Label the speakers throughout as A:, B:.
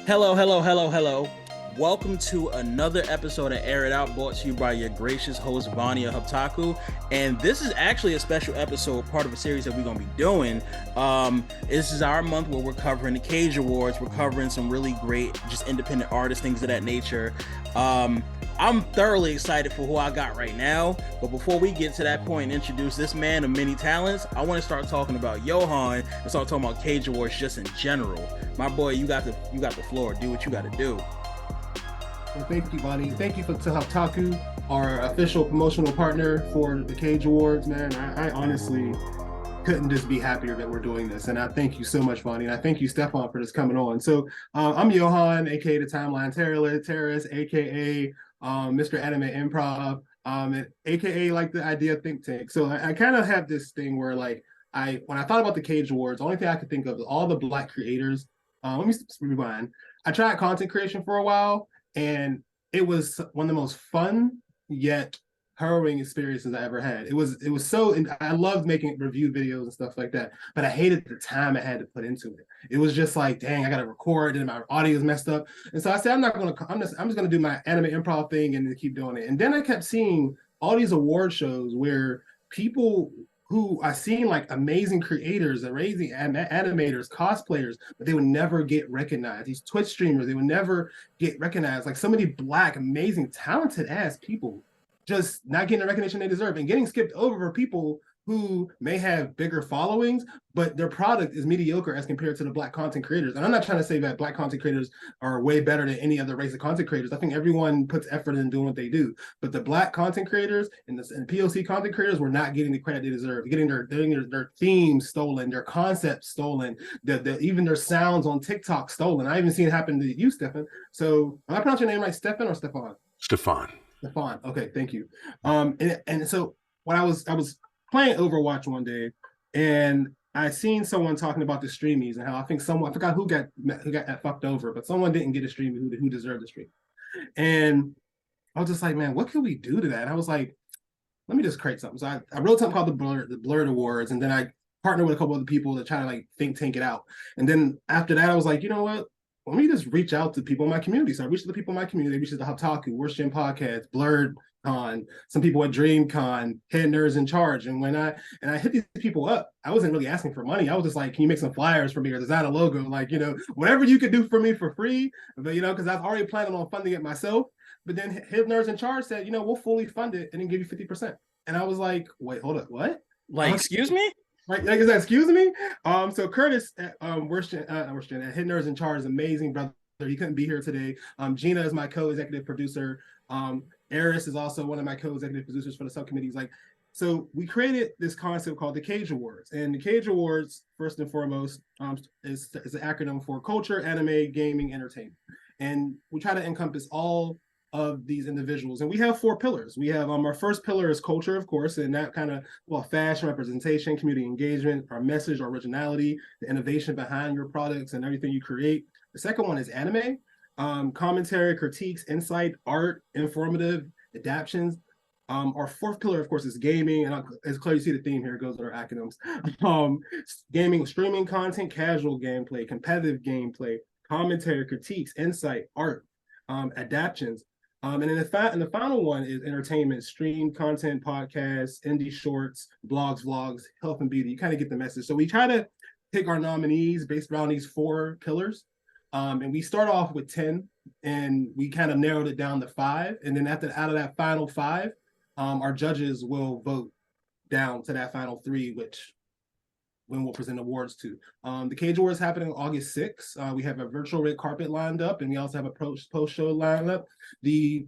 A: Hello, hello, hello, hello. Welcome to another episode of Air It Out, brought to you by your gracious host, Vania Haptaku. And this is actually a special episode, part of a series that we're going to be doing. This is our month where we're covering the Cage Awards. We're covering some really great, just independent artists, things of that nature. I'm thoroughly excited for who I got right now. But before we get to that point and introduce this man of many talents, I want to start talking about Johan and start talking about Cage Awards just in general. My boy, you got the floor. Do what you got to do.
B: Well, thank you, Bonnie. Thank you to Haptaku, our official promotional partner for the Cage Awards, man. I honestly couldn't just be happier that we're doing this. And I thank you so much, Bonnie. And I thank you, Stefan, for just coming on. So I'm Johan, aka the Timeline Terrorist, aka Mr. Anime Improv, and aka like the Idea Think Tank. So I kind of have this thing where when I thought about the Cage Awards, the only thing I could think of is all the Black creators. Let me rewind. I tried content creation for a while, and it was one of the most fun yet harrowing experiences I ever had. It was so, and I loved making review videos and stuff like that, but I hated the time I had to put into it. It was just like, dang, I got to record and my audio is messed up. And so I said, I'm just going to do my anime improv thing and keep doing it. And then I kept seeing all these award shows where people who I seen like amazing creators, amazing animators, cosplayers, but they would never get recognized. These Twitch streamers, they would never get recognized. Like so many Black, amazing, talented ass people just not getting the recognition they deserve and getting skipped over for people who may have bigger followings, but their product is mediocre as compared to the Black content creators. And I'm not trying to say that Black content creators are way better than any other race of content creators. I think everyone puts effort in doing what they do. But the Black content creators and POC content creators were not getting the credit they deserve, getting their themes stolen, their concepts stolen, even their sounds on TikTok stolen. I even seen it happen to you, Stefan. So am I pronouncing your name right, Stefan or Stefan?
C: Stefan.
B: Stefan. Okay, thank you. And so when I was playing Overwatch one day, and I seen someone talking about the streamies and how I forgot who got fucked over, but someone didn't get a streamie who deserved the stream. And I was just like, man, what can we do to that? And I was like, let me just create something. So I wrote something called the Blurred Awards, and then I partnered with a couple other people to try to like think tank it out. And then after that, I was like, you know what? Let me just reach out to people in my community. So I reached to the people in my community. I reached to the Haptaku, Worst Gen Podcast, Blurred Con, some people at DreamCon, Head Nerds in Charge. And when I hit these people up, I wasn't really asking for money. I was just like, can you make some flyers for me or design a logo? Like, whatever you could do for me for free. But, because I was already planning on funding it myself. But then Head Nerds in Charge said, we'll fully fund it and then give you 50%. And I was like, wait, hold up, what?
A: Like, excuse me?
B: Right, like, is that excuse me? So Curtis at Worst Gen, at Hit Nerds in Charge is amazing, brother. He couldn't be here today. Gina is my co-executive producer. Eris is also one of my co-executive producers for the subcommittees. So we created this concept called the Cage Awards. And the Cage Awards, first and foremost, is an acronym for culture, anime, gaming, entertainment. And we try to encompass all of these individuals. And we have 4 pillars. We have our first pillar is culture, of course, and that kind of, fashion, representation, community engagement, our message, our originality, the innovation behind your products and everything you create. The second one is anime, commentary, critiques, insight, art, informative, adaptions. Our fourth pillar, of course, is gaming, and as clear you see the theme here, it goes with our acronyms. Gaming, streaming content, casual gameplay, competitive gameplay, commentary, critiques, insight, art, adaptions. And then the final one is entertainment, stream content, podcasts, indie shorts, blogs, vlogs, health and beauty. You kind of get the message. So we try to pick our nominees based around these 4 pillars. And we start off with 10, and we kind of narrowed it down to 5. And then out of that final 5, our judges will vote down to that final 3, which when we'll present awards to. The Cage Awards happening August 6th. We have a virtual red carpet lined up, and we also have a post-show lined up. The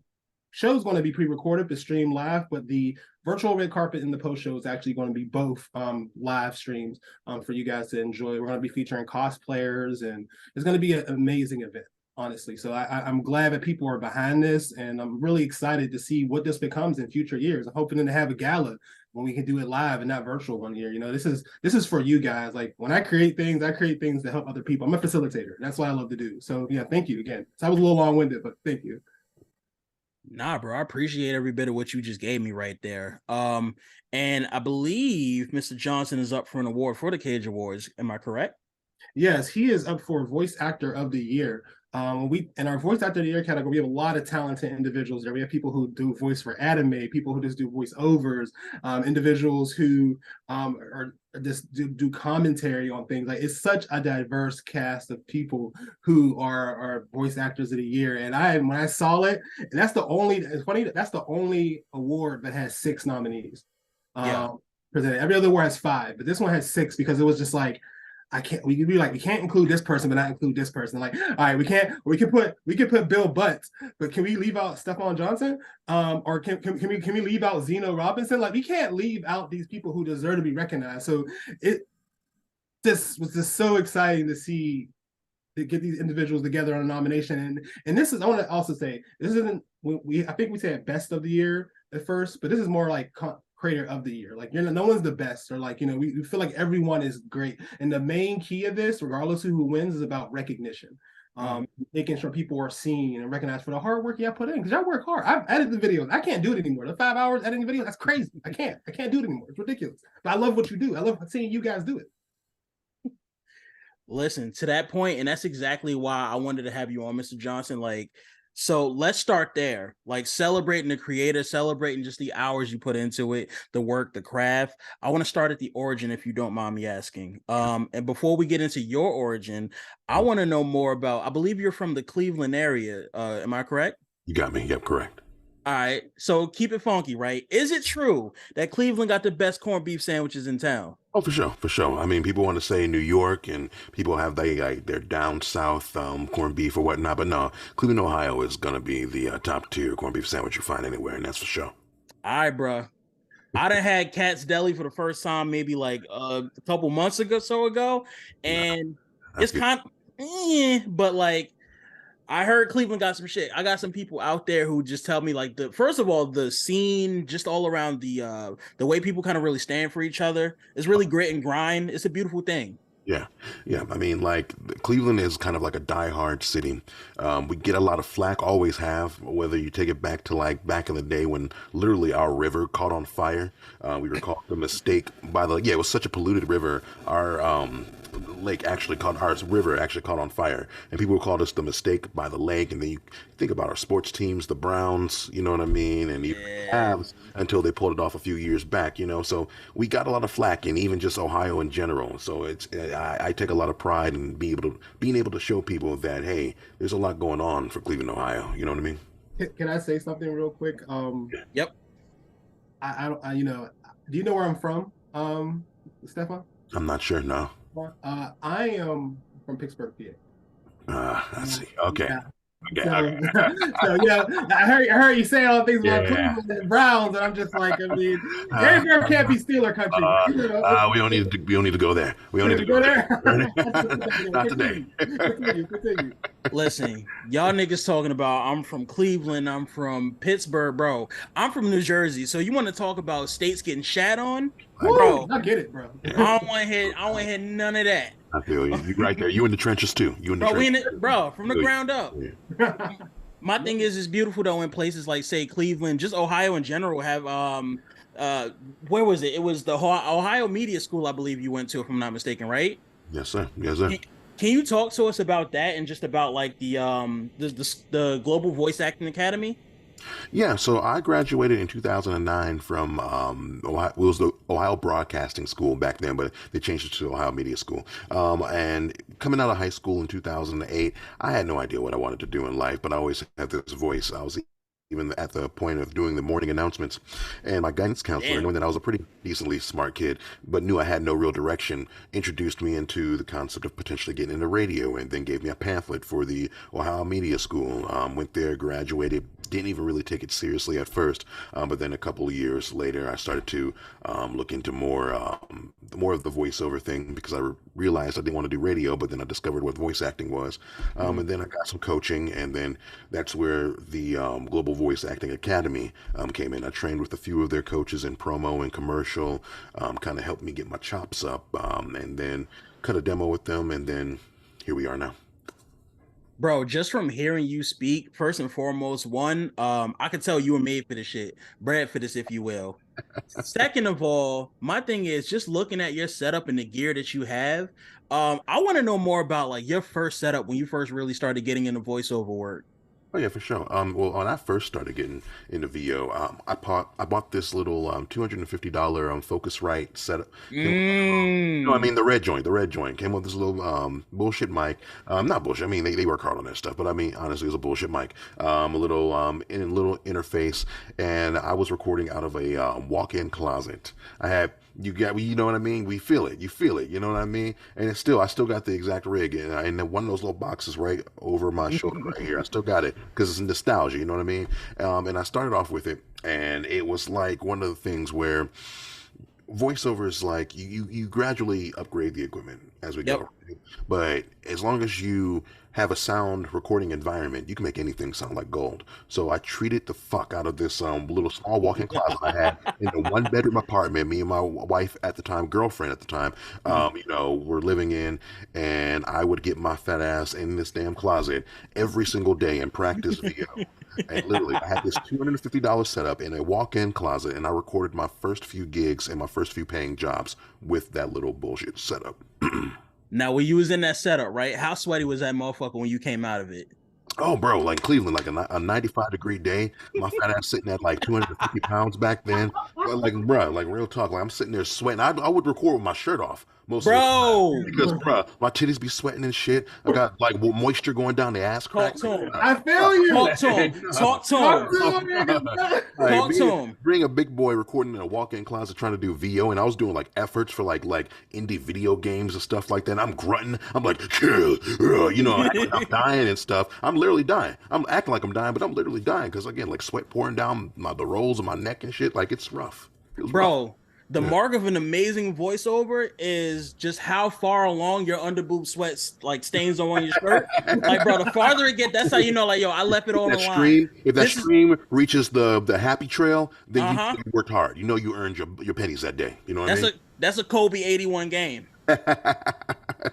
B: show is going to be pre-recorded to stream live, but the virtual red carpet and the post-show is actually going to be both live streams for you guys to enjoy. We're going to be featuring cosplayers, and it's going to be an amazing event, honestly. So I'm glad that people are behind this, and I'm really excited to see what this becomes in future years. I'm hoping to have a gala when we can do it live and not virtual one year. This is for you guys. Like when I create things to help other people. I'm a facilitator. That's what I love to do. So yeah, thank you again. So I was a little long-winded, but thank you.
A: Nah, bro, I appreciate every bit of what you just gave me right there. And I believe Mr. Johnson is up for an award for the Cage Awards. Am I correct?
B: Yes, he is up for Voice Actor of the Year. We in our voice actor of the year category, we have a lot of talented individuals there. We have people who do voice for anime, people who just do voiceovers, individuals who are just do commentary on things. Like it's such a diverse cast of people who are voice actors of the year. And when I saw it, and that's the only it's funny that's the only award that has 6 nominees.
A: Yeah.
B: Presented. Every other award has 5, but this one has 6 because it was just like I can't. We could be like, we can't include this person, but not include this person. Like, all right, we can't. We can put Bill Butts, but can we leave out Stefan Johnson? Or can we leave out Zeno Robinson? Like, we can't leave out these people who deserve to be recognized. So it just was just so exciting to see to get these individuals together on a nomination. And this is I want to also say this isn't we I think we said best of the year at first, but this is more like creator of the year. Like no one's the best, or like we feel like everyone is great. And the main key of this, regardless of who wins, is about recognition. Making sure people are seen and recognized for the hard work you put in. Because I work hard. I've edited the videos. I can't do it anymore. The 5 hours editing videos, that's crazy. I can't do it anymore. It's ridiculous. But I love what you do. I love seeing you guys do it.
A: Listen, to that point, and that's exactly why I wanted to have you on, Mr. Johnson. Like, so let's start there. Like celebrating the creator, celebrating just the hours you put into it, the work, the craft. I want to start at the origin, if you don't mind me asking. And before we get into your origin, I want to know more about. I believe you're from the Cleveland area. Am I correct?
C: You got me. Yep, correct.
A: All right. So keep it funky, right? Is it true that Cleveland got the best corned beef sandwiches in town?
C: Oh, for sure, for sure. I mean, people want to say New York, and people have their down south corned beef or whatnot, but no, Cleveland, Ohio is gonna be the top tier corned beef sandwich you find anywhere, and that's for sure.
A: All right, bro. I done had Cat's Deli for the first time maybe like a couple months ago, and it's
C: Good.
A: kind of, but like I heard Cleveland got some shit. I got some people out there who just tell me like first of all, the scene just all around the way people kind of really stand for each other is really grit and grind. It's a beautiful thing.
C: Yeah, yeah. I mean, like Cleveland is kind of like a diehard city. We get a lot of flack, always have. Whether you take it back to like back in the day when literally our river caught on fire, we were caught the mistake by the it was such a polluted river. Our our river actually caught on fire, and people called us the mistake by the lake. And then you think about our sports teams, the Browns, you know what I mean, and even the Cavs until they pulled it off a few years back, So we got a lot of flack, and even just Ohio in general. So I take a lot of pride in being able to show people that hey, there's a lot going on for Cleveland, Ohio. You know what I mean?
B: Can I say something real quick?
A: Yep.
B: I do you know where I'm from, Stefan?
C: I'm not sure. No.
B: I am from Pittsburgh, PA.
C: I see. Okay.
B: Yeah.
C: Okay.
B: So,
C: Okay.
B: I heard you say all things about
C: Yeah.
B: Cleveland and Browns, and I'm just like, I mean, Harrisburg can't be Steeler country.
C: We don't need to go there. We don't need to go there. Not today.
B: Continue.
A: Listen, y'all niggas talking about I'm from Cleveland, I'm from Pittsburgh, bro. I'm from New Jersey. So you want to talk about states getting shat on?
B: Bro, I get it, bro.
A: I don't want to hear none of that.
C: I feel you. You right there. You in the trenches too. You in the trenches.
A: Bro, from the ground up.
C: Yeah.
A: My thing is, it's beautiful though in places like say Cleveland, just Ohio in general have where was it? It was the Ohio Media School, I believe you went to, if I'm not mistaken, right?
C: Yes, sir. Yes, sir.
A: Can you talk to us about that and just about like the Global Voice Acting Academy?
C: Yeah, so I graduated in 2009 from Ohio. It was the Ohio Broadcasting School back then, but they changed it to Ohio Media School. And coming out of high school in 2008, I had no idea what I wanted to do in life, but I always had this voice. I was even at the point of doing the morning announcements. And my guidance counselor, knowing that I was a pretty decently smart kid, but knew I had no real direction, introduced me into the concept of potentially getting into radio, and then gave me a pamphlet for the Ohio Media School. Went there, graduated, didn't even really take it seriously at first, but then a couple of years later, I started to look into more of the voiceover thing because I realized I didn't want to do radio, but then I discovered what voice acting was. And then I got some coaching, and then that's where the Global Voice Acting Academy came in. I trained with a few of their coaches in promo and commercial, kind of helped me get my chops up, and then cut a demo with them, and then here we are now.
A: Bro, just from hearing you speak, first and foremost, one, I could tell you were made for this shit, bred for this, if you will. Second of all, my thing is just looking at your setup and the gear that you have. I want to know more about like your first setup when you first really started getting into voiceover work.
C: Oh yeah, for sure. Well, when I first started getting into VO, I bought this little $250 Focusrite setup. Came with, no, I
A: Mm.
C: mean the red joint came with this little bullshit mic. Not bullshit. I mean they work hard on that stuff, but I mean honestly, it was a bullshit mic. A little little interface, and I was recording out of a walk-in closet. I had you know what I mean. We feel it. You feel it. You know what I mean. And I still got the exact rig, and then one of those little boxes right over my shoulder right here. I still got it because it's nostalgia. You know what I mean. And I started off with it, and it was like one of the things where voiceover is like you gradually upgrade the equipment as we
A: Yep.
C: go, right? But as long as you have a sound recording environment, you can make anything sound like gold. So I treated the fuck out of this little small walk-in closet I had in a one-bedroom apartment. Me and my wife at the time, girlfriend at the time, were living in, and I would get my fat ass in this damn closet every single day and practice VO. And literally, I had this $250 setup in a walk-in closet, and I recorded my first few gigs and my first few paying jobs with that little bullshit setup.
A: Now, when you was in that setup, right? How sweaty was that motherfucker when you came out of it?
C: Oh, bro, like Cleveland, like a 95-degree day. My fat ass sitting at like 250 pounds back then. Like, bro, like real talk. Like I'm sitting there sweating. I would record with my shirt off most of the time
A: Bro,
C: because, bro, my titties be sweating and shit. I got like moisture going down the ass crack.
A: talk to him.
B: I feel you.
A: Talk to him. Talk to
B: Talk
A: him.
B: to him, nigga.
C: Like
A: Talk to him.
C: being a big boy recording in a walk-in closet trying to do VO, and I was doing like efforts for like indie video games and stuff like that. And I'm grunting. I'm like, yeah, acting like I'm dying and stuff. I'm literally dying. I'm acting like I'm dying, but I'm literally dying because again, like sweat pouring down the rolls of my neck and shit. Like it's rough. Feels rough.
A: Bro, the mark of an amazing voiceover is just how far along your underboob sweats like stains on your shirt. Like, bro, the farther it get, that's how you know, like, yo, I left it on
C: That
A: the line.
C: stream, if that
A: This is
C: stream reaches the happy trail, then
A: uh-huh.
C: you worked hard. You know you earned your pennies that day. You know what I mean?
A: That's a Kobe 81 game.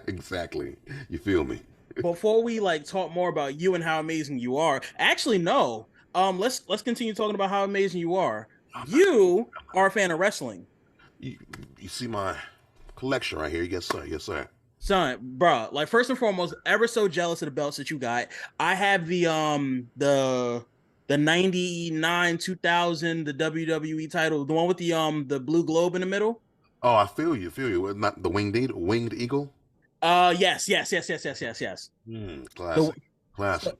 C: Exactly. You feel me?
A: Before we like talk more about you and how amazing you are, actually no. Let's continue talking about how amazing you are. You are a fan of wrestling.
C: You see my collection right here? Yes, sir. Yes, sir.
A: Son, bro, like first and foremost, ever so jealous of the belts that you got. I have the 99 2000 the WWE title, the one with the blue globe in the middle.
C: Oh, I feel you. Feel you. Not the winged eagle.
A: Yes. The,
C: Classic. Classic.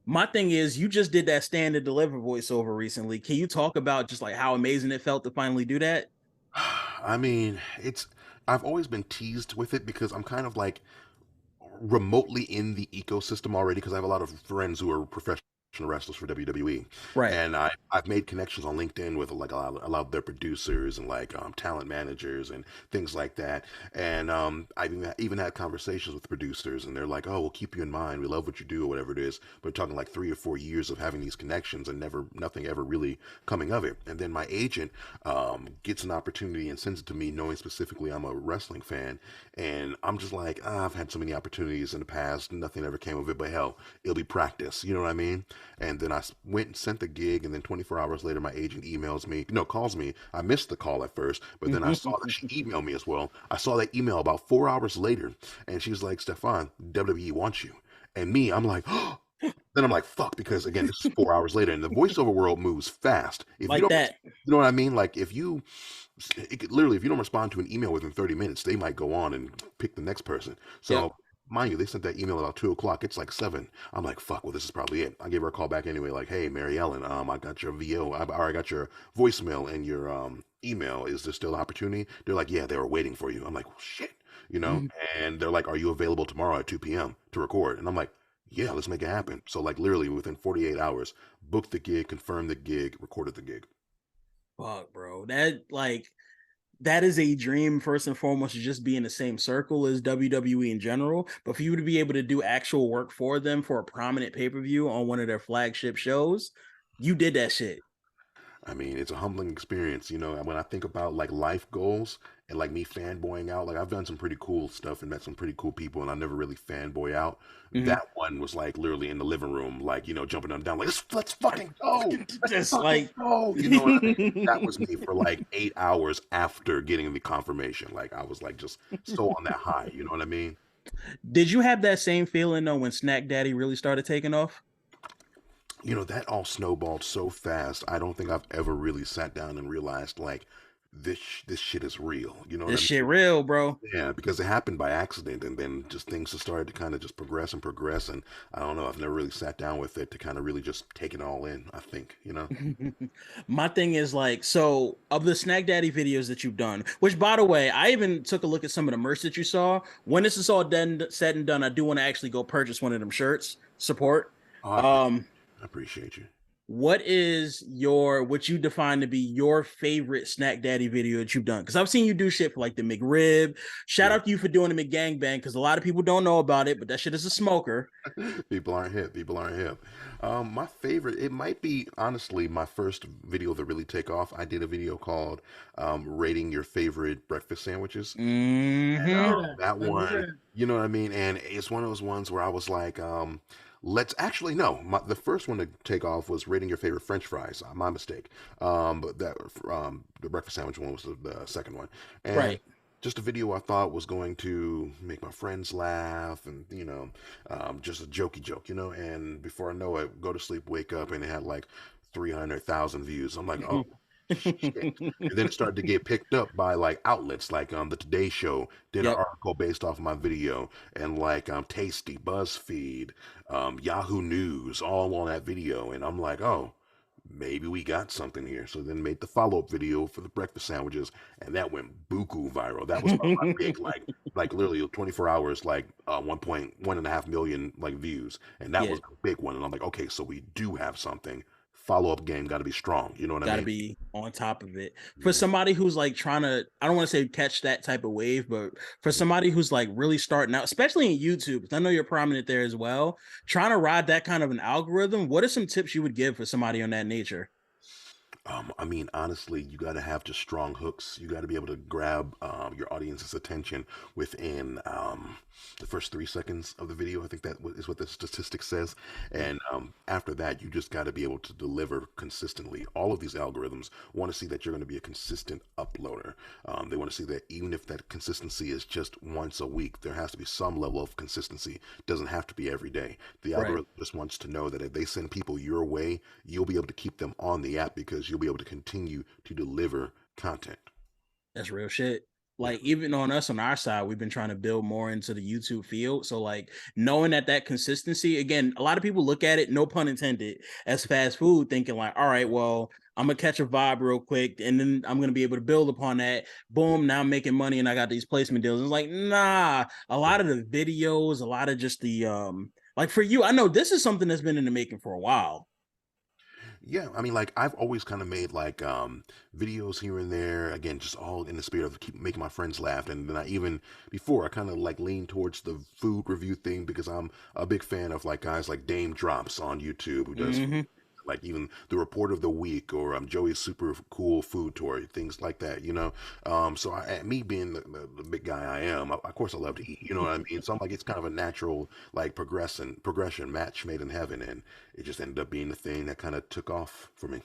A: my thing is you just did that stand and deliver voiceover recently. Can you talk about just like how amazing it felt to finally do that?
C: I mean, I've always been teased with it because I'm kind of like remotely in the ecosystem already because I have a lot of friends who are professional wrestlers for WWE,
A: Right.
C: and I've made connections on LinkedIn with like a lot of their producers and like talent managers and things like that. And I've even had conversations with producers, and they're like, "Oh, we'll keep you in mind. We love what you do, or whatever it is." But we're talking like 3 or 4 years of having these connections and nothing ever really coming of it. And then my agent gets an opportunity and sends it to me, knowing specifically I'm a wrestling fan, and I'm just like, I've had so many opportunities in the past, nothing ever came of it. But hell, it'll be practice. You know what I mean? And then I went and sent the gig, and then 24 hours later, my agent emails me, no, calls me. I missed the call at first, but then I saw that she emailed me as well. I saw that email about 4 hours later, and she's like, Stefan, WWE wants you. And me, I'm like, oh. Then I'm like, fuck, because again, this is 4 hours later, and the voiceover world moves fast. If you
A: Like
C: don't,
A: that.
C: you know what I mean? Like literally, if you don't respond to an email within 30 minutes, they might go on and pick the next person. So.
A: Yep.
C: Mind you, they sent that email about 2 o'clock. It's like 7. I'm like, fuck. Well, this is probably it. I gave her a call back anyway. Like, hey, Mary Ellen, I got your VO. I got your voicemail and your email. Is there still opportunity? They're like, yeah, they were waiting for you. I'm like, well, shit, you know. And they're like, are you available tomorrow at 2 p.m. to record? And I'm like, yeah, let's make it happen. So like, literally within 48 hours, booked the gig, confirmed the gig, recorded the gig.
A: Fuck, bro. That is a dream first and foremost to just be in the same circle as WWE in general. But for you to be able to do actual work for them for a prominent pay-per-view on one of their flagship shows, you did that shit.
C: I mean, it's a humbling experience, you know. When I think about like life goals and like me fanboying out, like I've done some pretty cool stuff and met some pretty cool people, and I never really fanboy out.
A: Mhm.
C: That one was like literally in the living room, like jumping up and down, like let's fucking go, let's
A: Just
C: fucking
A: like
C: go. You know what I mean? That was me for like 8 hours after getting the confirmation. Like I was like just so on that high. You know what I mean?
A: did you have that same feeling though when Snack Daddy really started taking off?
C: You know, that all snowballed so fast. I don't think I've ever really sat down and realized like this shit is real. You know what
A: This
C: I
A: shit
C: mean?
A: real, bro.
C: Yeah, because it happened by accident, and then just things just started to kind of just progress and progress. And I don't know, I've never really sat down with it to kind of really just take it all in. I think, you know.
A: My thing is like, so of the Snack Daddy videos that you've done, which by the way, I even took a look at some of the merch that you saw. When this is all done, said and done, I do want to actually go purchase one of them shirts. Support.
C: Oh,
A: Um,
C: I appreciate you.
A: what is your what you define to be your favorite Snack Daddy video that you've done? Because I've seen you do shit for like the McRib. Shout
C: Yeah.
A: out to you for doing the McGangbang because a lot of people don't know about it, but that shit is a smoker.
C: People aren't hip. People aren't hip. My favorite, it might be honestly my first video that really take off. I did a video called rating your favorite breakfast sandwiches. And
A: Mm-hmm.
C: that
B: I remember
C: one,
B: that.
C: you know what I mean? And it's one of those ones where I was like, let's actually, no, the first one to take off was rating your favorite French fries. My mistake. But the breakfast sandwich one was the second one. And
A: Right.
C: just a video I thought was going to make my friends laugh and, just a jokey joke, you know? And before I know it, go to sleep, wake up, and it had like 300,000 views. I'm like, oh, shit. And then it started to get picked up by like outlets like the Today Show did an
A: Yep.
C: article based off my video, and like Tasty, BuzzFeed, Yahoo News, all on that video. And I'm like, oh, maybe we got something here. So then made the follow-up video for the breakfast sandwiches, and that went buku viral. That was my big like literally 24 hours, like 1.1.5 million like views, and that
A: Yeah.
C: was a big one. And I'm like, okay, so we do have something. Follow-up game got to be strong. You know what I
A: Got to
C: mean?
A: be on top of it for
C: Yeah.
A: somebody who's like trying to, I don't want to say catch that type of wave, but for somebody who's like really starting out, especially in YouTube, 'cause I know you're prominent there as well, trying to ride that kind of an algorithm. What are some tips you would give for somebody on that nature?
C: I mean, honestly, you got to have just strong hooks. You got to be able to grab your audience's attention within the first 3 seconds of the video. I think that is what the statistic says. And after that, you just got to be able to deliver consistently. All of these algorithms want to see that you're going to be a consistent uploader. They want to see that even if that consistency is just once a week, there has to be some level of consistency. It doesn't have to be every day. The
A: Right.
C: algorithm just wants to know that if they send people your way, you'll be able to keep them on the app because you'll be able to continue to deliver content.
A: That's real shit.
C: Yeah.
A: Like even on us on our side, we've been trying to build more into the YouTube field. So like knowing that consistency, again, a lot of people look at it, no pun intended, as fast food, thinking like, all right, well, I'm gonna catch a vibe real quick, and then I'm gonna be able to build upon that. Boom, now I'm making money, and I got these placement deals. It's like, nah, a lot of the videos, a lot of just the like for you, I know this is something that's been in the making for a while.
C: Yeah, I mean, like I've always kind of made like videos here and there. Again, just all in the spirit of keep making my friends laugh. And then I even before I kind of like lean towards the food review thing because I'm a big fan of like guys like Dame Drops on YouTube who does
A: Mm-hmm.
C: like even the report of the week or Joey's super cool food tour, things like that, you know. So me being the big guy I am, of course I love to eat, you know what I mean. So I'm like it's kind of a natural like progression match made in heaven, and it just ended up being the thing that kind of took off for me.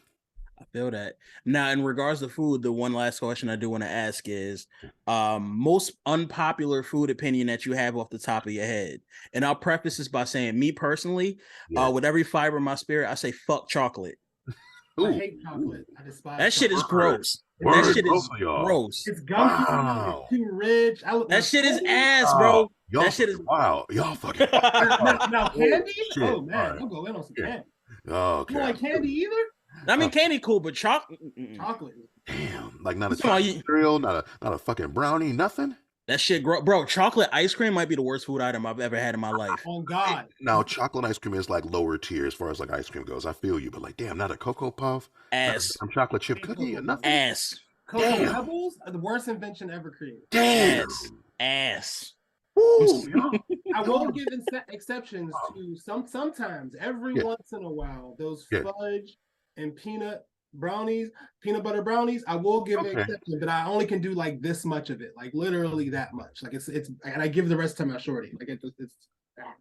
A: I feel that. Now, in regards to food, the one last question I do want to ask is most unpopular food opinion that you have off the top of your head. And I'll preface this by saying, me personally,
C: Yeah.
A: with every fiber of my spirit, I say fuck chocolate.
B: I
C: Ooh,
B: hate
C: ooh,
B: chocolate. I despise
A: That shit is
B: chocolate.
C: word,
A: gross. That
C: word,
A: shit
C: both
A: is
C: of y'all.
A: gross.
B: It's gunky. It's
C: Wow.
B: too rich.
A: That
B: Now
A: shit is
B: candy.
A: ass,
C: Wow.
A: bro.
C: Y'all
A: That shit is
C: fucking wow. Y'all fucking wow.
B: Now
C: Oh
B: candy.
C: shit.
B: Oh
C: All
B: man,
C: right.
B: I'll go in on some
C: Yeah.
B: candy. You
C: Okay.
B: don't
C: I
B: like
C: feel
B: candy
C: you.
B: either?
A: I mean
C: Uh,
A: candy cool, but chocolate.
B: Chocolate.
C: Damn. Like not a chocolate
A: You,
C: cereal, not a fucking brownie, nothing.
A: that shit, bro. Chocolate ice cream might be the worst food item I've ever had in my life.
B: On God.
C: Now chocolate ice cream is like lower tier as far as like ice cream goes. I feel you, but like damn, not a cocoa puff, not a
A: Ass,
C: damn chocolate
B: I
C: chip
B: hate
C: cookie
B: Cocoa
C: or
B: Pebbles.
C: nothing.
A: ass,
B: Cocoa
C: Damn.
B: Pebbles are the worst invention ever created.
A: ass,
C: Damn.
A: ass.
C: Woo, y'all.
B: I will
C: Y'all.
B: give exceptions to sometimes every
C: Yeah.
B: once in a while those
C: Yeah.
B: fudge and peanut brownies, peanut butter brownies, I will give an
C: Okay.
B: exception, but I only can do like this much of it, like literally that much. Like it's, and I give the rest to my shorty. Like it's.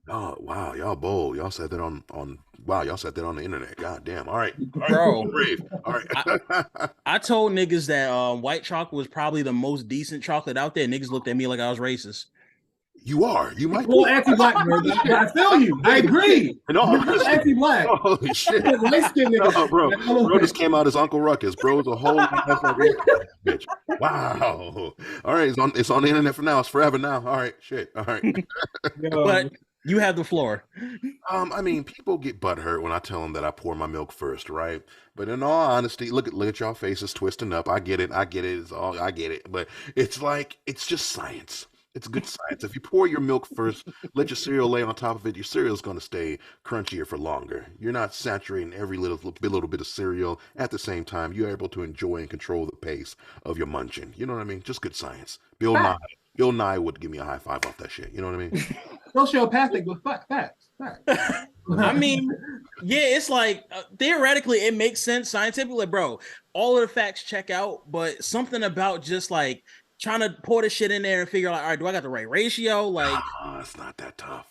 C: Oh wow, y'all bold. Y'all said that on wow, y'all said that on the internet. God damn. All right,
A: Bro.
C: brave. All
A: I,
C: right.
A: I told niggas that white chocolate was probably the most decent chocolate out there. Niggas looked at me like I was racist.
C: You are. You might
B: Well,
C: be.
B: anti-black, bro. But I feel you. I agree.
C: In all
B: You're just
C: honesty,
B: anti-black.
C: holy shit.
B: Light skinned niggas.
C: Oh, bro,
B: Like, I don't
C: bro
B: know.
C: just came out as Uncle Ruckus. Bro's a whole that's like bitch. Wow. All right, it's on the internet for now. It's forever now. All right, shit. All right.
B: Yo,
A: But you have the floor.
C: I mean, people get butthurt when I tell them that I pour my milk first, right? But in all honesty, look at y'all faces twisting up. I get it. I get it. It's all I get it. But it's like it's just science. It's good science. If you pour your milk first, let your cereal lay on top of it, your cereal's going to stay crunchier for longer. You're not saturating every little bit of cereal at the same time. You're able to enjoy and control the pace of your munching. You know what I mean? Just good science.
B: facts.
C: Bill Nye would give me a high five off that shit. You know what I mean?
B: Sociopathic, but facts.
A: I mean, yeah, it's like theoretically it makes sense scientifically, bro. All of the facts check out, but something about just like trying to pour the shit in there and figure out, all right, do I got the right ratio? Like,
C: It's not that tough.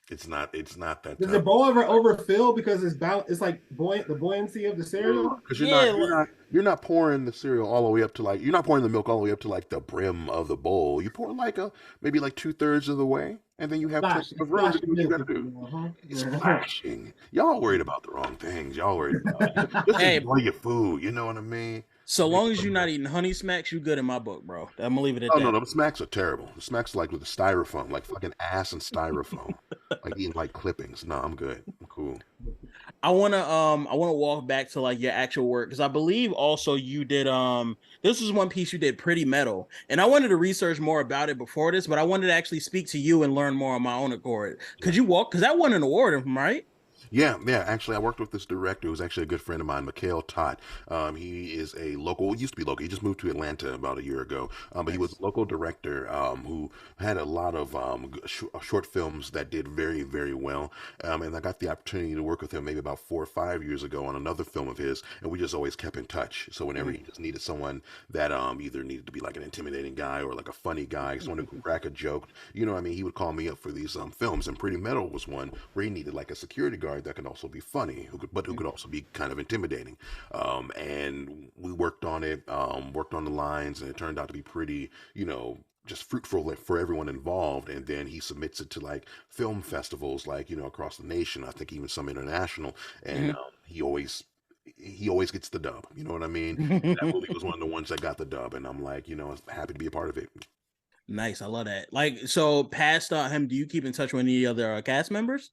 C: It's not that
B: Does the
C: tough.
B: bowl ever overfill because it's like the buoyancy of the cereal?
C: Because
A: yeah,
C: you're not pouring the cereal all the way up to like you're not pouring the milk all the way up to like the brim of the bowl. You pour like maybe like 2/3 of the way, and then you have
B: Splash,
C: plenty of room to do what you
B: milk.
C: got to do.
B: Uh-huh.
C: It's splashing. Y'all worried about the wrong things. Y'all worried about just
A: hey,
C: enjoy your food. You know what I mean?
A: so long as you're not eating honey smacks, you good in my book, bro. I'm gonna leave it at
C: Oh
A: that.
C: no, the smacks are terrible. The smacks are like with the styrofoam, like fucking ass and styrofoam, like eating like clippings. No, I'm good. I'm cool.
A: I wanna walk back to like your actual work because I believe also you did this was one piece you did Pretty Metal, and I wanted to research more about it before this, but I wanted to actually speak to you and learn more on my own accord. Could you walk because that won an award, right?
C: Yeah. Actually, I worked with this director who's actually a good friend of mine, Mikhail Tot. He is a local, used to be local. He just moved to Atlanta about a year ago. But he was
A: Nice.
C: a local director who had a lot of short films that did very, very well. And I got the opportunity to work with him maybe about 4 or 5 years ago on another film of his, and we just always kept in touch. So whenever he just needed someone that either needed to be like an intimidating guy or like a funny guy, someone who could crack a joke, you know what I mean, he would call me up for these films. And Pretty Metal was one where he needed like a security guard that could also be funny, who could also be kind of intimidating. And we worked on it, worked on the lines, and it turned out to be pretty, just fruitful for everyone involved. And then he submits it to like film festivals, like across the nation. I think even some international, and
A: Mhm.
C: he always gets the dub. You know what I mean? And that movie was one of the ones that got the dub, and I'm like, happy to be a part of it.
A: Nice, I love that. Like, so past him, do you keep in touch with any other cast members?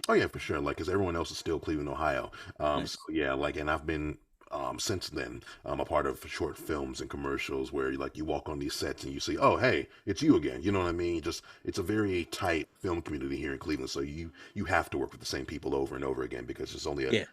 C: Oh yeah, for sure. Like, cause everyone else is still Cleveland, Ohio. So
A: Nice.
C: yeah, like, and I've been since then a part of short films and commercials where you walk on these sets and you see, oh hey, it's you again. You know what I mean? Just it's a very tight film community here in Cleveland, so you have to work with the same people over and over again because there's only
A: Yeah.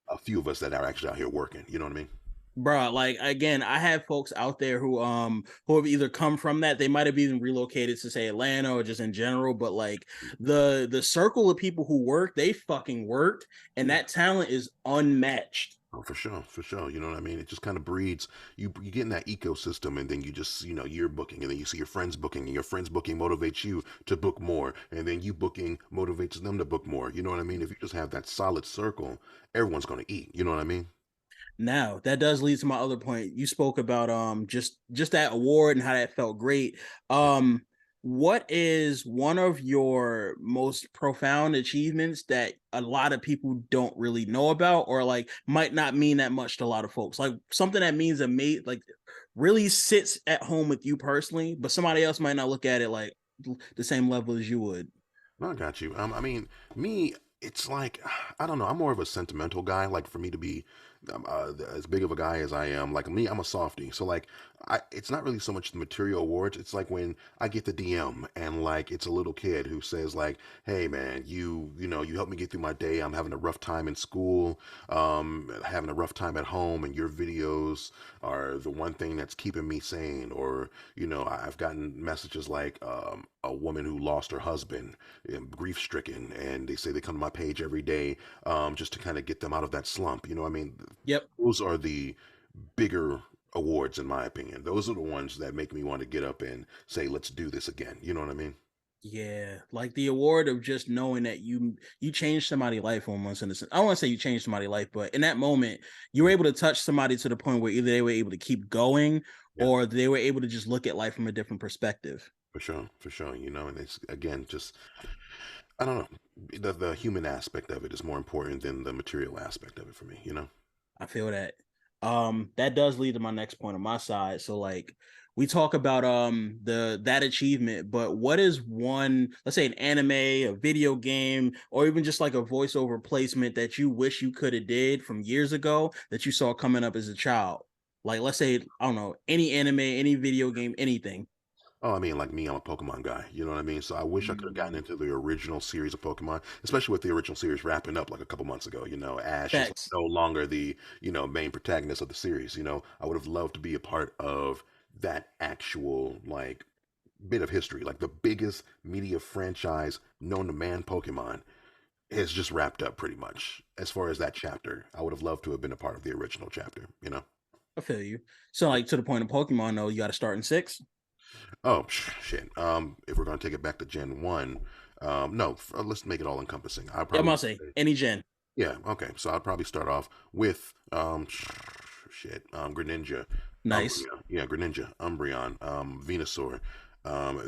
C: a few of us that are actually out here working. You know what I mean?
A: Bro, like again, I have folks out there who have either come from that, they might have even relocated to say Atlanta or just in general, but like the circle of people who work, they fucking worked, and
C: Yeah.
A: that talent is unmatched.
C: Oh, for sure, for sure. You know what I mean? It just kind of breeds. You get in that ecosystem, and then you just you're booking, and then you see your friends booking, and your friends booking motivates you to book more, and then you booking motivates them to book more. You know what I mean? If you just have that solid circle, everyone's gonna eat. You know what I mean?
A: Now that does lead to my other point. You spoke about just that award and how that felt great. What is one of your most profound achievements that a lot of people don't really know about or like might not mean that much to a lot of folks? Like something that means like really sits at home with you personally, but somebody else might not look at it like the same level as you would.
C: No, I got you. I mean, me, it's like I don't know. I'm more of a sentimental guy. Like for me to be as big of a guy as I am, like me, I'm a softie. So like, it's not really so much the material awards. It's like when I get the DM and like it's a little kid who says like, "Hey man, you helped me get through my day. I'm having a rough time in school, having a rough time at home, and your videos are the one thing that's keeping me sane." Or I've gotten messages like a woman who lost her husband, grief stricken, and they say they come to my page every day just to kind of get them out of that slump. You know, what I mean,
A: Yep.
C: Those are the bigger awards, in my opinion. Those are the ones that make me want to get up and say, "Let's do this again." You know what I mean?
A: Yeah, like the award of just knowing that you changed somebody's life almost in a sense. I don't want to say you changed somebody's life, but in that moment, you were able to touch somebody to the point where either they were able to keep going
C: Yeah,
A: or they were able to just look at life from a different perspective.
C: for sure, for sure. And it's again just I don't know. The human aspect of it is more important than the material aspect of it for me.
A: I feel that. That does lead to my next point on my side. So like we talk about that achievement, but what is one, let's say an anime, a video game, or even just like a voiceover placement that you wish you could have did from years ago that you saw coming up as a child? Like let's say, I don't know, any anime, any video game, anything.
C: Oh, I mean, like me, I'm a Pokemon guy. You know what I mean? So I wish I could have gotten
A: Mm,
C: into the original series of Pokemon, especially with the original series wrapping up like a couple months ago. Ash is
A: facts.
C: no longer the, main protagonist of the series. I would have loved to be a part of that actual, like, bit of history. Like, the biggest media franchise known to man, Pokemon, has just wrapped up pretty much. As far as that chapter, I would have loved to have been a part of the original chapter.
A: I feel you. So like to the point of Pokemon, though, you got to start in six.
C: Oh shit. If we're gonna take it back to Gen 1, no, let's make it all encompassing. I
A: Yeah, I'm
C: probably
A: gonna
C: would
A: say
C: say,
A: any gen.
C: yeah, okay. So I'd probably start off with Greninja,
A: Nice.
C: Umbreon, yeah, Greninja, Umbreon, Venusaur,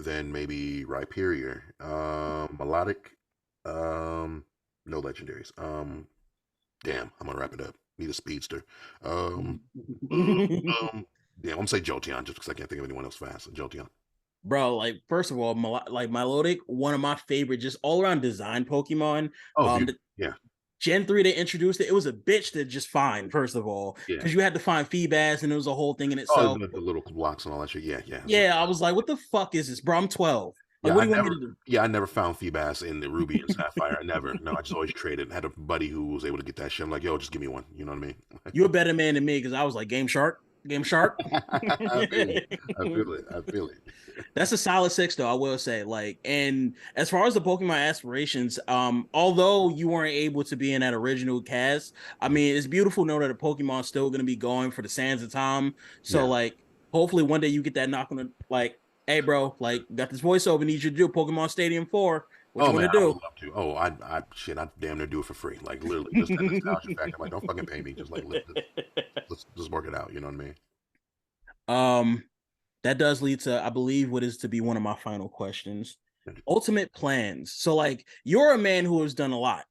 C: then maybe Rhyperior, Melodic, no legendaries. Damn, I'm gonna wrap it up. Need a speedster. Um, yeah, I'm gonna say Jolteon just because I can't think of anyone else fast. Jolteon.
A: Bro, like first of all, like Milotic, one of my favorite, just all around design Pokemon.
C: Oh,
A: The
C: beautiful. Yeah,
A: Gen 3 they introduced it. It was a bitch to just find, first of all,
C: yeah.
A: because you had to find Feebas and it was a whole thing in
C: Oh,
A: itself.
C: the little blocks and all that shit. Yeah, yeah. So,
A: Yeah, I was like, what the fuck is this, bro? I'm 12. Like,
C: yeah,
A: what do you want me to do?
C: I never found Feebas in the Ruby and Sapphire. I never. No, I just always traded. Had a buddy who was able to get that shit. I'm like, yo, just give me one. You know what I mean?
A: You're a better man than me because I was like, Game Shark, Game Shark.
C: I feel it. I feel it. I feel it.
A: That's a solid six, though, I will say. Like, and as far as the Pokemon aspirations, although you weren't able to be in that original cast, I mean, it's beautiful to know that the Pokemon's still gonna be going for the sands of time. So,
C: Yeah.
A: like, hopefully one day you get that knock on the like, hey, bro, like, got this voiceover, need you to do Pokemon Stadium 4. What you
C: Oh
A: want
C: man,
A: to
C: I would
A: do?
C: love to. Oh, I'd damn near do it for free. Like literally, just that nostalgia factor. I'm like, don't fucking pay me. Just like let's just work it out. You know what I mean?
A: um, that does lead to, I believe, what is to be one of my final questions. Ultimate plans. So, like, you're a man who has done a lot.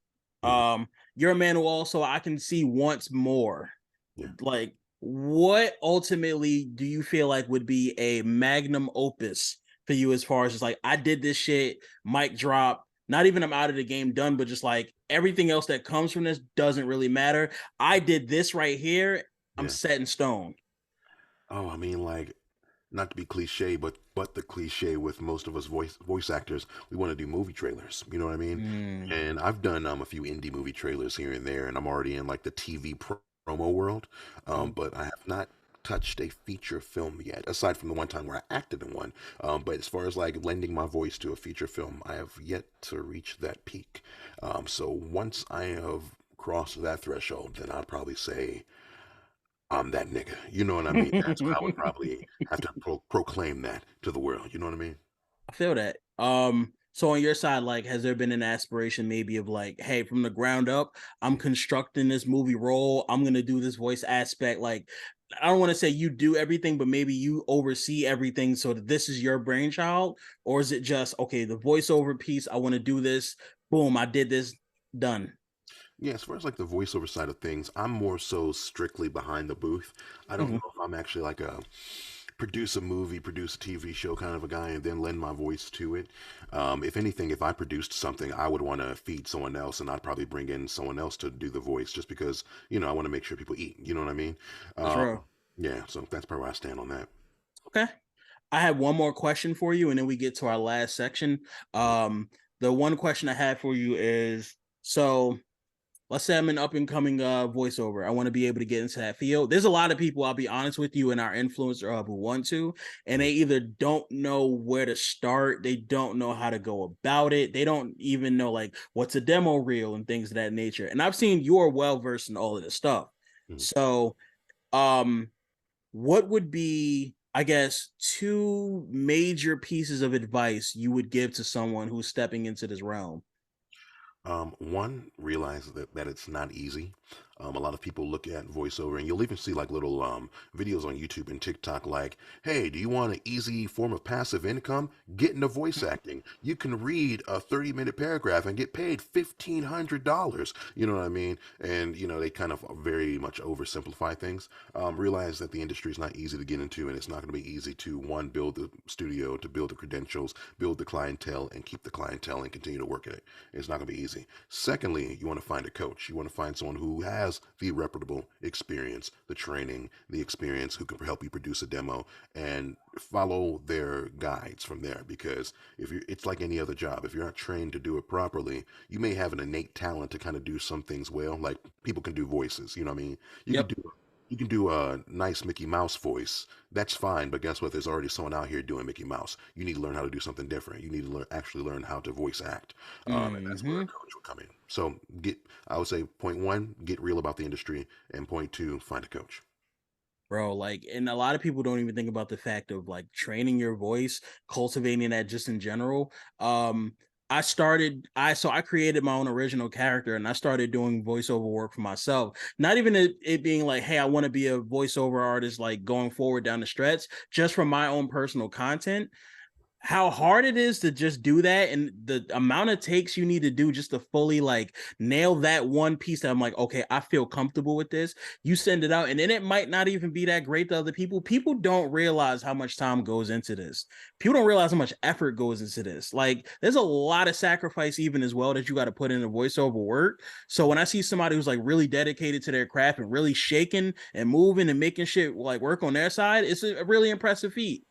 C: Mhm.
A: You're a man who also I can see wants more.
C: Yeah.
A: Like, what ultimately do you feel like would be a magnum opus for you as far as just like I did this shit, mic drop, not even I'm out of the game done, but just like everything else that comes from this doesn't really matter. I did this right here. I'm
C: Yeah.
A: set in stone.
C: Oh, I mean, like, not to be cliche, but the cliche with most of us voice actors, we want to do movie trailers. You know what I mean?
A: Mm,
C: And I've done a few indie movie trailers here and there, and I'm already in like the TV promo world.
A: mm.
C: But I have not touched a feature film yet, aside from the one time where I acted in one. But as far as like lending my voice to a feature film, I have yet to reach that peak. So once I have crossed that threshold, then I'd probably say I'm that nigga. You know what I mean? That's what I would probably have to proclaim that to the world. You know what I mean?
A: I feel that. So on your side, like, has there been an aspiration maybe of like, hey, from the ground up, I'm constructing this movie role. I'm gonna do this voice aspect. Like, I don't want to say you do everything, but maybe you oversee everything so that this is your brainchild, or is it just okay, the voiceover piece, I want to do this, boom, I did this, done.
C: Yeah, as far as like the voiceover side of things, I'm more so strictly behind the booth. I don't
A: Mhm.
C: know if I'm actually like a produce a movie, produce a TV show kind of a guy and then lend my voice to it. If anything, if I produced something, I would want to feed someone else and I'd probably bring in someone else to do the voice just because, I want to make sure people eat. You know what I mean?
A: That's
C: Um,
A: real.
C: yeah, so that's probably where I stand on that.
A: Okay. I have one more question for you, and then we get to our last section. The one question I have for you is so let's say I'm an up and coming voiceover. I want to be able to get into that field. There's a lot of people, I'll be honest with you, in our influencer hub who want to, and they either don't know where to start, they don't know how to go about it, they don't even know like what's a demo reel and things of that nature. And I've seen you're well versed in all of this stuff.
C: Mhm.
A: So, um, what would be, I guess, two major pieces of advice you would give to someone who's stepping into this realm?
C: One, realize that it's not easy. A lot of people look at voiceover, and you'll even see like little videos on YouTube and TikTok, like, "Hey, do you want an easy form of passive income? Get into voice acting. You can read a 30-minute paragraph and get paid $1,500." You know what I mean? And they kind of very much oversimplify things. Realize that the industry is not easy to get into, and it's not going to be easy to one, build the studio, to build the credentials, build the clientele, and keep the clientele, and continue to work at it. It's not going to be easy. Secondly, you want to find a coach. You want to find someone who has the reputable experience, the training, the experience, who can help you produce a demo, and follow their guides from there. Because it's like any other job. If you're not trained to do it properly, you may have an innate talent to kind of do some things well. Like people can do voices. You know what I mean? You could
A: Yep.
C: do you can do a nice Mickey Mouse voice. That's fine, but guess what? There's already someone out here doing Mickey Mouse. You need to learn how to do something different. You need to actually learn how to voice act, and that's where a
A: Hmm.
C: coach will come in. So I would say point one, get real about the industry, and point two, find a coach.
A: Bro, like, and a lot of people don't even think about the fact of like training your voice, cultivating that just in general. I created my own original character and I started doing voiceover work for myself. Not even it being like, hey, I want to be a voiceover artist, like going forward down the stretch, just from my own personal content. How hard it is to just do that and the amount of takes you need to do just to fully like nail that one piece that I'm like, okay, I feel comfortable with this. You send it out and then it might not even be that great to other people. People don't realize how much time goes into this. People don't realize how much effort goes into this. Like there's a lot of sacrifice even as well that you got to put into voiceover work. So when I see somebody who's like really dedicated to their craft and really shaking and moving and making shit like work on their side, it's a really impressive feat.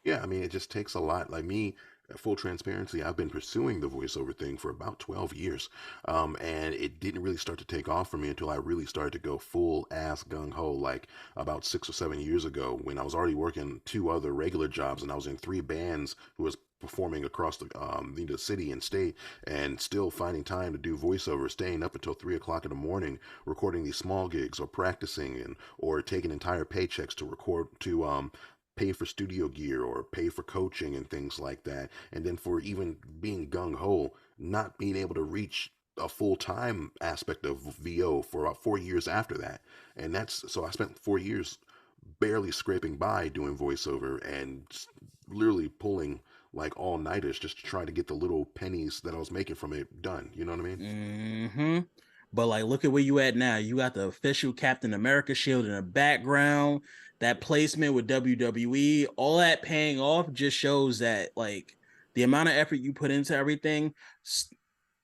C: Yeah, I mean, it just takes a lot. Like me, full transparency, I've been pursuing the voiceover thing for about 12 years. And it didn't really start to take off for me until I really started to go full ass gung ho, like about 6 or 7 years ago, when I was already working two other regular jobs and I was in three bands who was performing across the city and state, and still finding time to do voiceover, staying up until 3 o'clock in the morning, recording these small gigs or practicing, and or taking entire paychecks to record to pay for studio gear or pay for coaching and things like that. And then for even being gung ho, not being able to reach a full time aspect of VO for about 4 years after that. And that's so I spent 4 years barely scraping by doing voiceover and literally pulling like all nighters just to try to get the little pennies that I was making from it done. You know what I mean?
A: Hmm. But like, look at where you at now. You got the official Captain America shield in the background. That placement with WWE, all that paying off just shows that like the amount of effort you put into everything.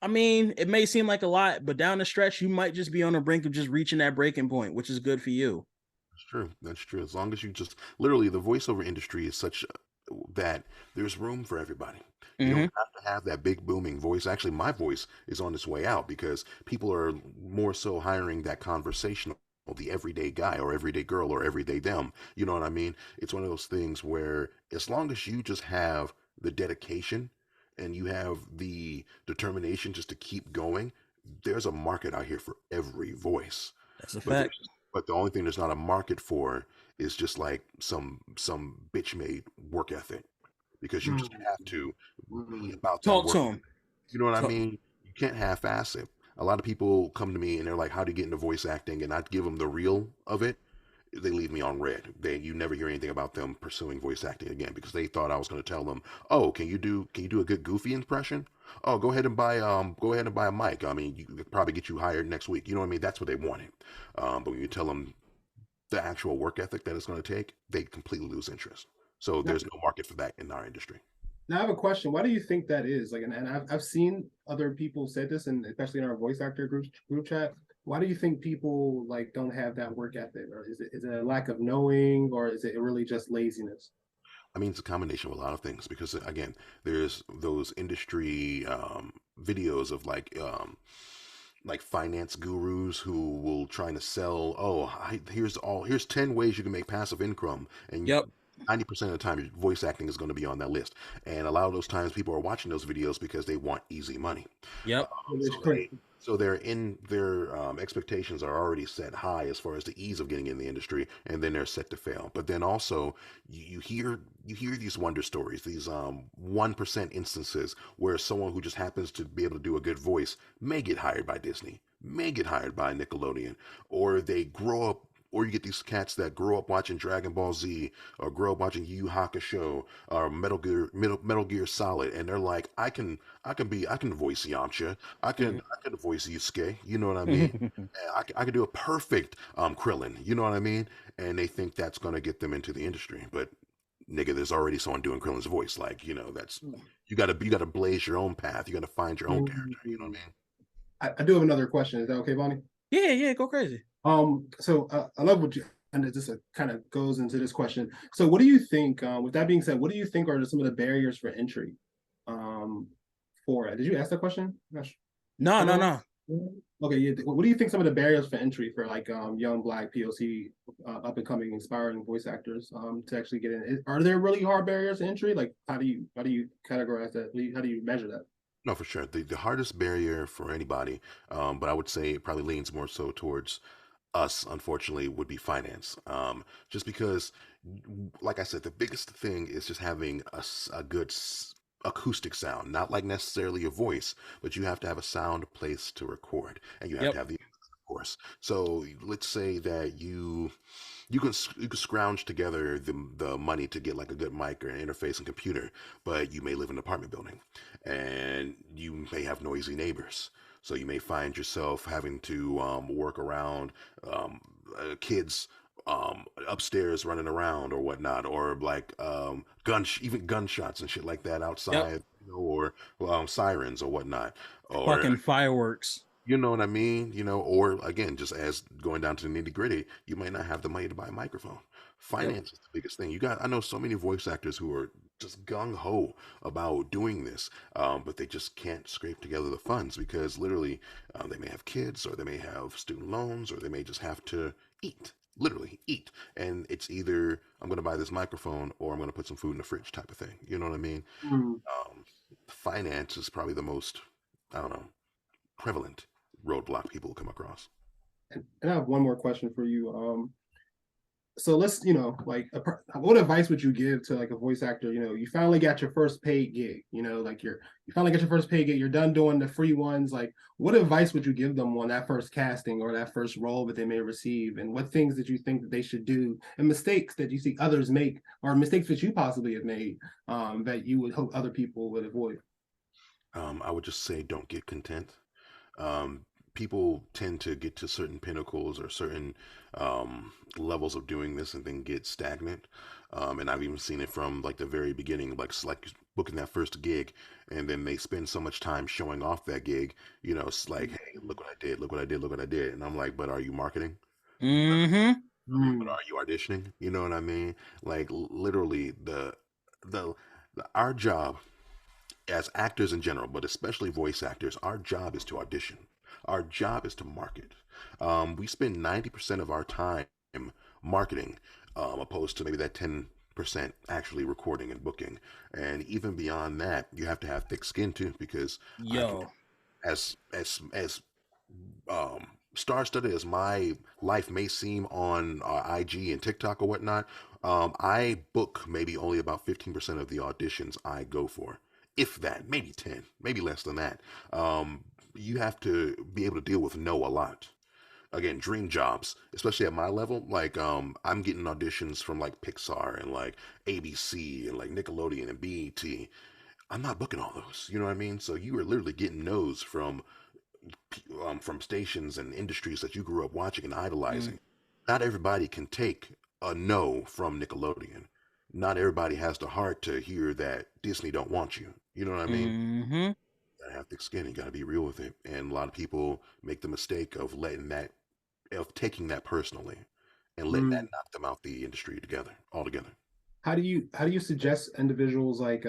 A: I mean, it may seem like a lot, but down the stretch, you might just be on the brink of just reaching that breaking point, which is good for you.
C: That's true. That's true. As long as you just literally, the voiceover industry is such that there's room for everybody. You
A: Hmm.
C: don't have to have that big booming voice. Actually, my voice is on its way out because people are more so hiring that conversational, the everyday guy or everyday girl or everyday them. You know what I mean? It's one of those things where as long as you just have the dedication and you have the determination just to keep going, there's a market out here for every voice.
A: That's a
C: But
A: fact.
C: but the only thing there's not a market for is just like some bitch made work ethic, because you just
B: Mm,
C: have to be about that
A: Talk to
C: work.
A: him.
C: You know what I
A: Talk.
C: mean? You can't half-ass it. A lot of people come to me and they're like, "How do you get into voice acting?" And I give them the real of it. They leave me on red. You never hear anything about them pursuing voice acting again because they thought I was going to tell them, "Oh, can you do a good Goofy impression? Oh, go ahead and buy a mic. I mean, you could probably get you hired next week." You know what I mean? That's what they wanted. But when you tell them the actual work ethic that it's going to take, they completely lose interest. So
B: now,
C: there's no market for that in our industry.
B: now I have a question. Why do you think that is? Like, and I've seen other people say this, and especially in our voice actor group chat. Why do you think people like don't have that work ethic, or is it a lack of knowing, or is it really just laziness?
C: I mean, it's a combination of a lot of things because again, there's those industry videos of like finance gurus who will try to sell. Oh, here's 10 ways you can make passive income, and
A: Yep.
C: 90% of the time, your voice acting is going to be on that list. And a lot of those times, people are watching those videos because they want easy money.
A: Yep.
C: So
B: It's
C: they
B: crazy.
C: So their expectations are already set high as far as the ease of getting in the industry, and then they're set to fail. But then also you hear these wonder stories, these 1% instances where someone who just happens to be able to do a good voice may get hired by Disney, may get hired by Nickelodeon, or they grow up. Or you get these cats that grow up watching Dragon Ball Z, or grow up watching Yu Yu Hakusho, or Metal Gear Solid, and they're like, I can voice Yamcha, I can voice Yusuke, you know what I mean?
A: Mhm.
C: I can do a perfect Krillin, you know what I mean? And they think that's gonna get them into the industry, but nigga, there's already someone doing Krillin's voice. Like, that's you gotta blaze your own path. You gotta find your own character. You know what I mean?
B: I do have another question. Is that okay, Bonnie?
A: Yeah, yeah, go crazy.
B: So I love what you, and it just kind of goes into this question. So what do you think, with that being said, what do you think are some of the barriers for entry, um, for it? Did you ask that question? Gosh,
A: No, no,
B: hello?
A: no.
B: Okay, yeah. What do you think some of the barriers for entry for like young Black POC, up and coming inspiring voice actors, to actually get in? Are there really hard barriers to entry? Like how do you categorize that? How do you measure that?
C: No, for sure. The hardest barrier for anybody, but I would say it probably leans more so towards us, unfortunately, would be finance. Just because, like I said, the biggest thing is just having a good acoustic sound, not like necessarily your voice, but you have to have a sound place to record, and you have to
A: Yep.
C: have the, of course. So let's say that you can scrounge together the money to get like a good mic or an interface and computer, but you may live in an apartment building, and you may have noisy neighbors. So you may find yourself having to work around kids upstairs running around or whatnot, or like even gunshots and shit like that
A: Yep.
C: outside, or sirens or whatnot, or
A: Fucking fireworks.
C: you know what I mean? Or again, just as going down to the nitty gritty, you might not have the money to buy a microphone.
A: Yep.
C: Finance is the biggest thing. I know so many voice actors who are just gung ho about doing this, but they just can't scrape together the funds because literally they may have kids, or they may have student loans, or they may just have to eat. Literally eat. And it's either I'm going to buy this microphone or I'm going to put some food in the fridge type of thing. You know what I mean?
B: Hmm.
C: Um, Finance is probably the most, I don't know, prevalent roadblock people come across.
B: And I have one more question for you. So let's, like, what advice would you give to like a voice actor? You finally got your first paid gig. Like you finally got your first paid gig. You're done doing the free ones. Like, what advice would you give them on that first casting or that first role that they may receive? And what things that you think that they should do, and mistakes that you see others make, or mistakes that you possibly have made, that you would hope other people would avoid?
C: I would just say don't get content. Um, People tend to get to certain pinnacles or certain levels of doing this and then get stagnant. And I've even seen it from like the very beginning, like booking that first gig, and then they spend so much time showing off that gig. It's like, hey, look what I did, look what I did, look what I did, and I'm like, but are you marketing?
A: Mm-hmm.
C: But
B: Mm.
C: are you auditioning? You know what I mean? Like literally, the our job as actors in general, but especially voice actors, our job is to audition. Our job is to market. We spend 90% of our time marketing, opposed to maybe that 10% actually recording and booking. And even beyond that, you have to have thick skin too, because I can,
A: Yo.
C: as star-studded as my life may seem on IG and TikTok or whatnot, I book maybe only about 15% of the auditions I go for, if that, maybe 10, maybe less than that. You have to be able to deal with no a lot. Again, dream jobs, especially at my level. Like, I'm getting auditions from like Pixar and like ABC and like Nickelodeon and BET. I'm not booking all those. You know what I mean? So you are literally getting no's from stations and industries that you grew up watching and
A: Mm.
C: idolizing. Not everybody can take a no from Nickelodeon. Not everybody has the heart to hear that Disney don't want you. You know what I mean?
A: Mm-hmm.
C: You gotta have thick skin. You gotta be real with it. And a lot of people make the mistake of taking that personally, and letting that
B: Mm.
C: knock them out the industry altogether.
B: How do you suggest individuals like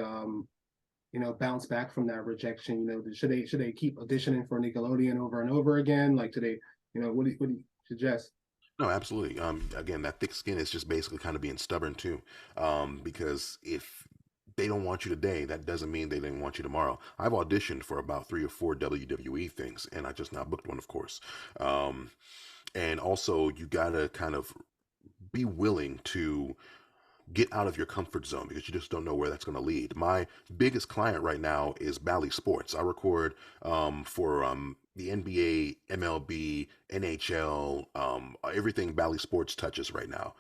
B: bounce back from that rejection? Should they keep auditioning for Nickelodeon over and over again? Like today, what do you suggest?
C: No, absolutely. Again, that thick skin is just basically kind of being stubborn too, because if they don't want you today, that doesn't mean they didn't want you tomorrow. I've auditioned for about 3 or 4 WWE things, and I just not booked one, of course. Um, and also, you gotta kind of be willing to get out of your comfort zone because you just don't know where that's going to lead. My biggest client right now is Bally Sports. I record for the NBA, MLB, NHL, everything Bally Sports touches right now.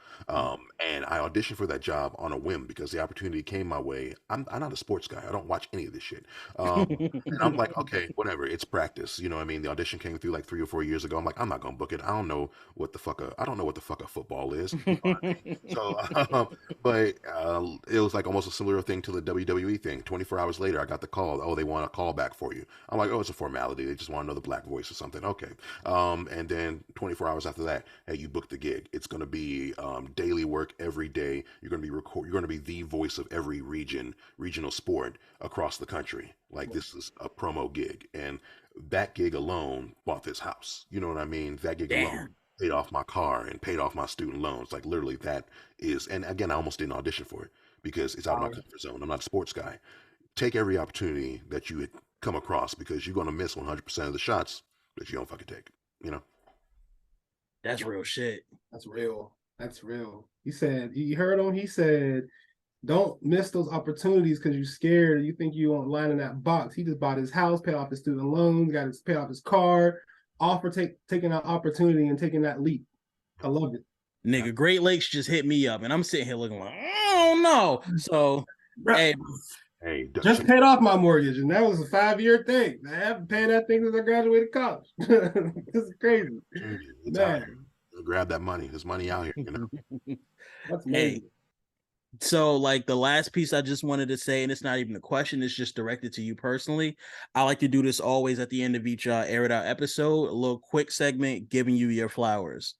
C: And I auditioned for that job on a whim because the opportunity came my way. I'm not a sports guy. I don't watch any of this shit. And I'm like, okay, whatever. It's practice. You know what I mean? The audition came through like 3 or 4 years ago. I'm like, I'm not gonna book it. I don't know what the fuck. I don't know what the fuck a football is. You know what I mean? So, but it was like almost a similar thing to the WWE thing. 24 hours later, I got the call. Oh, they want a call back for you. I'm like, oh, it's a formality. They just want to know the black voice or something. Okay. And then 24 hours after that, hey, you booked the gig. It's going to be daily work every day. You're going to be You're going to be the voice of every regional sport across the country. Like this is a promo gig, and that gig alone bought this house. You know what I mean? That gig alone
A: Damn.
C: paid off my car and paid off my student loans. Like literally, that is. And again, I almost didn't audition for it because it's out of my comfort zone. I'm not a sports guy. Take every opportunity that you come across because you're going to miss 100% of the shots that you don't fucking take. You know.
A: That's real shit.
B: That's real. That's real. He said, you heard him? He said, don't miss those opportunities because you're scared. You think you won't line in that box. He just bought his house, paid off his student loans, got his pay off his car, all for taking that opportunity and taking that leap. I love it.
A: Nigga, Great Lakes just hit me up, and I'm sitting here looking like, I don't know. So, hey,
B: just paid off my mortgage, and that was a 5-year thing. I haven't paid that thing since I graduated college. This is crazy.
C: It's out here. Grab that money. There's money out here, you know.
B: That's amazing.
A: Hey, so like the last piece I just wanted to say, and it's not even a question, it's just directed to you personally. I like to do this always at the end of each Air It Out episode, a little quick segment giving you your flowers.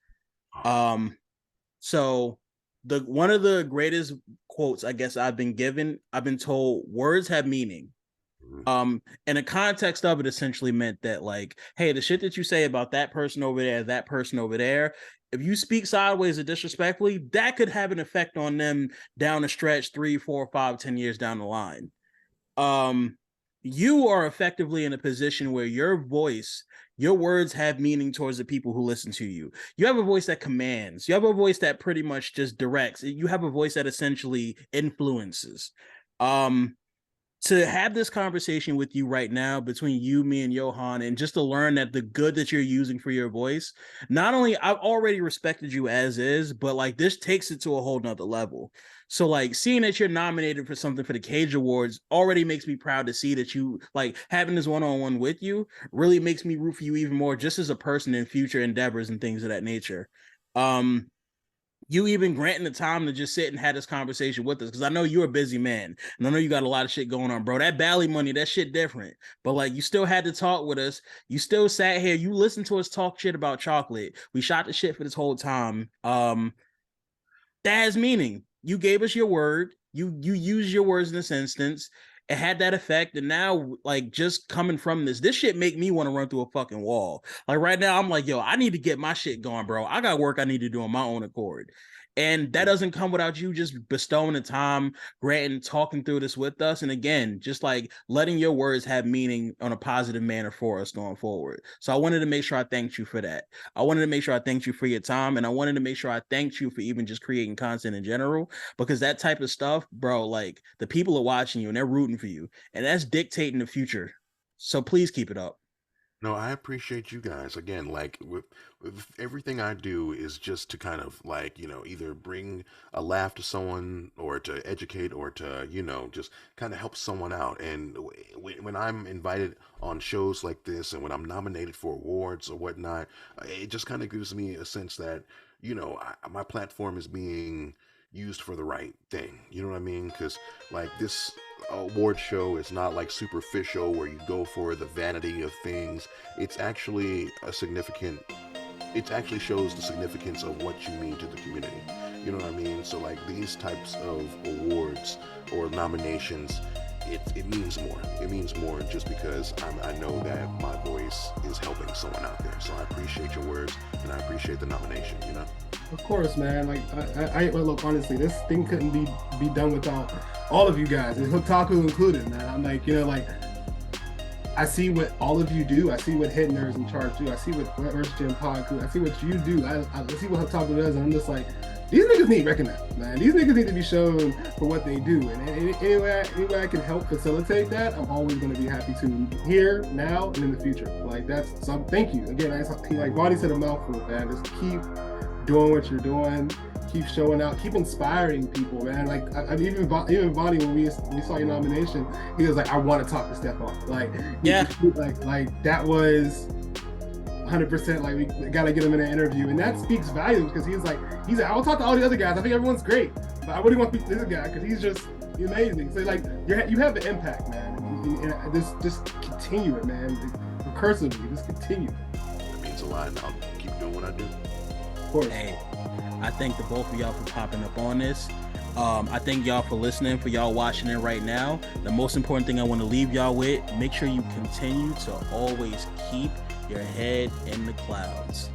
A: So one of the greatest quotes I guess I've been told, words have meaning. And the context of it essentially meant that, like, hey, the shit that you say about that person over there, that person over there, if you speak sideways or disrespectfully, that could have an effect on them down the stretch 3, 4, 5, 10 years down the line. You are effectively in a position where your voice, your words have meaning towards the people who listen to you. You have a voice that commands. You have a voice that pretty much just directs. You have a voice that essentially influences. To have this conversation with you right now between you, me, and Johan, and just to learn that the good that you're using for your voice, not only I've already respected you as is, but like this takes it to a whole nother level. So like seeing that you're nominated for something for the Cage Awards already makes me proud to see that you like having this one-on-one with you really makes me root for you even more just as a person in future endeavors and things of that nature. You even granting the time to just sit and have this conversation with us, because I know you're a busy man and I know you got a lot of shit going on, bro. That Bally money, that shit different, but like you still had to talk with us. You still sat here, you listened to us talk shit about chocolate. We shot the shit for this whole time. That has meaning. You gave us your word. You used your words in this instance. It had that effect, and now like just coming from this shit make me want to run through a fucking wall. Like right now I'm like, yo, I need to get my shit going, bro. I got work I need to do on my own accord, and that doesn't come without you just bestowing the time, granting, talking through this with us, and again just like letting your words have meaning on a positive manner for us going forward. So I wanted to make sure I thanked you for that. I wanted to make sure I thanked you for your time, and I wanted to make sure I thanked you for even just creating content in general, because that type of stuff, bro, like the people are watching you and they're rooting for you, and that's dictating the future. So please keep it up.
C: No, I appreciate you guys. Again, like with everything I do is just to kind of like, either bring a laugh to someone or to educate or to, just kind of help someone out. And when I'm invited on shows like this and when I'm nominated for awards or whatnot, it just kind of gives me a sense that, my platform is being used for the right thing. You know what I mean? Because like this award show is not like superficial where you go for the vanity of things. It's actually it actually shows the significance of what you mean to the community. You know what I mean? So like these types of awards or nominations, it means more. It means more just because I know that my voice is helping someone out there. So I appreciate your words and I appreciate the nomination,
B: Of course, man. Like well, look, honestly, this thing couldn't be done without all of you guys, and Hotaku included, man. I'm like, like, I see what all of you do. I see what Head Nerds in Charge do. I see what Earth Gym Podku. I see what you do. I see what Hotaku does, and I'm just like, these niggas need recognized, man. These niggas need to be shown for what they do. And any way I can help facilitate that, I'm always going to be happy to, here, now, and in the future. Like, that's, so thank you. Again, like Bonnie said, a mouthful, man. Just keep doing what you're doing. Keep showing out. Keep inspiring people, man. Like, even Bonnie, when we saw your nomination, he was like, I want to talk to Stefan. Like,
A: yeah.
B: Like that was 100%. Like, we gotta get him in an interview, and that speaks volumes because he's like, I'll talk to all the other guys. I think everyone's great, but I really want to speak to this guy because he's just amazing. So like, you have the impact, man. And just continue it, man. Recursively, just continue.
C: That means a lot, and I'll keep doing what I do.
B: Of course.
A: Hey, I thank the both of y'all for popping up on this. I thank y'all for listening, for y'all watching it right now. The most important thing I want to leave y'all with, make sure you continue to always keep your head in the clouds.